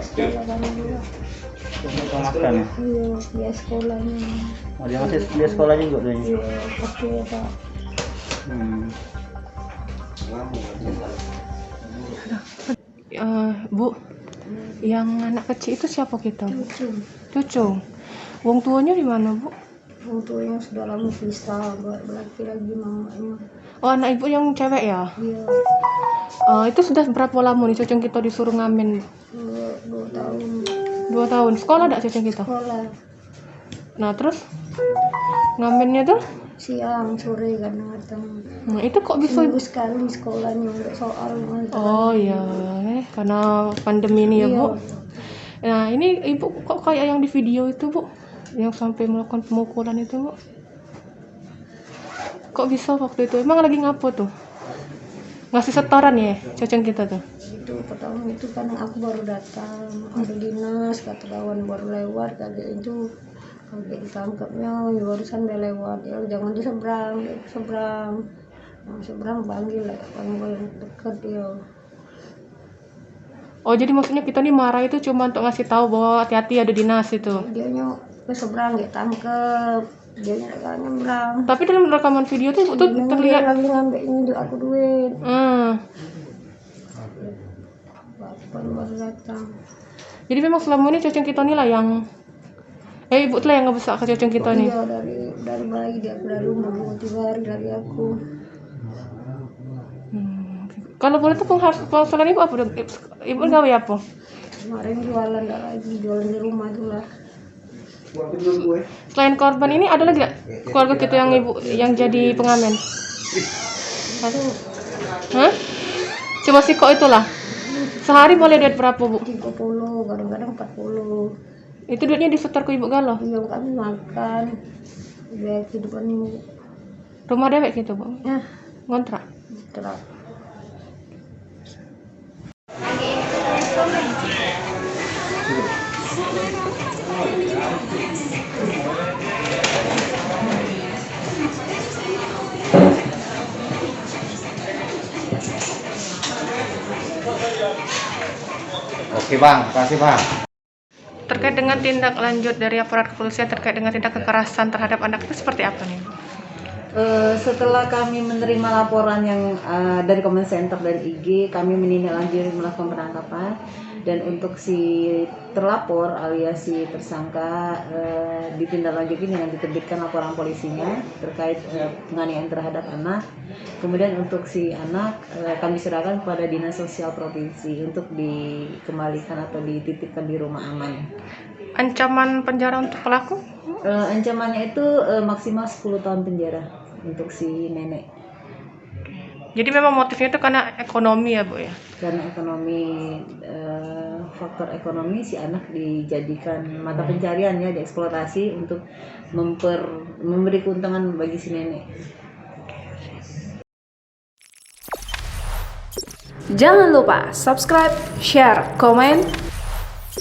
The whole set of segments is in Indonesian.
sekolah kan dulu. Untuk makan ya? Iya, dia sekolahnya. Oh, dia masih dia sekolah juga dia. Iya, oke Pak. Bu, yang anak kecil itu siapa kita, Bu? Cucu. Cucu. Wong tuanya di mana, Bu? Orang tuanya sudah lama pisah, berarti lagi mamanya. Oh, anak ibu yang cewek ya? Iya, Itu sudah berapa lama nih cucu kita disuruh ngamen? 2 tahun 2 tahun. Sekolah enggak cucu kita? sekolah. Nah, terus ngamennya tuh? Siang, sore kadang-kadang. Nah, itu kok bisa? Seminggu sekali sekolahnya untuk soal ngantar. Oh iya, karena pandemi ini ya, Iya. Bu. Nah, ini ibu kok kayak yang di video itu, Bu, yang sampai melakukan pemukulan itu, Bu. Kok bisa waktu itu? Emang lagi ngapo tuh? Ngasih setoran ya cocok kita tuh? Itu pertama itu kan aku baru datang, ada dinas, kata kawan baru lewat, kaget itu kaget ditangkapnya, ya barusan dia lewat, ya jangan diseberang, dia seberang. Yang seberang panggil dekat dia. Oh, jadi maksudnya kita nih marah itu cuma untuk ngasih tahu bahwa hati-hati ada dinas itu. Dianya ke seberang dia tangkep, dia nggak nyebrang. Tapi dalam rekaman video tuh Dia terlihat. lagi ngambil ini aku duit. Bapak baru datang. Jadi memang selama ini cocok kita nih lah yang ibu tuh lah yang ngebesak ke cocok kita nih. Iya, dari bayi dia dari umur 23 hari dari aku. Kalau boleh tuh penghasilan ibu apa? Ibu gawe apa? Kemarin jualan nggak lagi, jualan di rumah tuh lah. Selain korban ini ada lagi gak keluarga kita yang ibu yang jadi pengamen? Hah? Cuma si kok itulah. Sehari boleh duit berapa, Bu? 30, kadang-kadang 40. Itu duitnya disetor ke ibu galau. Iya, kami makan. Biaya kehidupan ibu. Rumah dewek gitu, Bu. Ya, Ngontrak. terak. Oke Bang, makasih Bang. Terkait dengan tindak lanjut dari aparat kepolisian terkait dengan tindak kekerasan terhadap anak itu seperti apa nih? Setelah kami menerima laporan yang dari Comment Center dan IG, kami menindaklanjuti melakukan penangkapan, dan untuk si terlapor alias si tersangka ditindaklanjuti dengan diterbitkan laporan polisinya terkait penganiayaan terhadap anak. Kemudian untuk si anak kami serahkan kepada Dinas Sosial Provinsi untuk dikembalikan atau dititipkan di rumah aman. Ancaman penjara untuk pelaku? Ancamannya itu maksimal 10 tahun penjara untuk si nenek. Jadi memang motifnya itu karena ekonomi ya, Bu ya? Karena ekonomi, faktor ekonomi, si anak dijadikan mata pencarian ya, dieksploitasi untuk memberi keuntungan bagi si nenek. Jangan lupa subscribe, share, komen,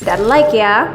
dan like ya.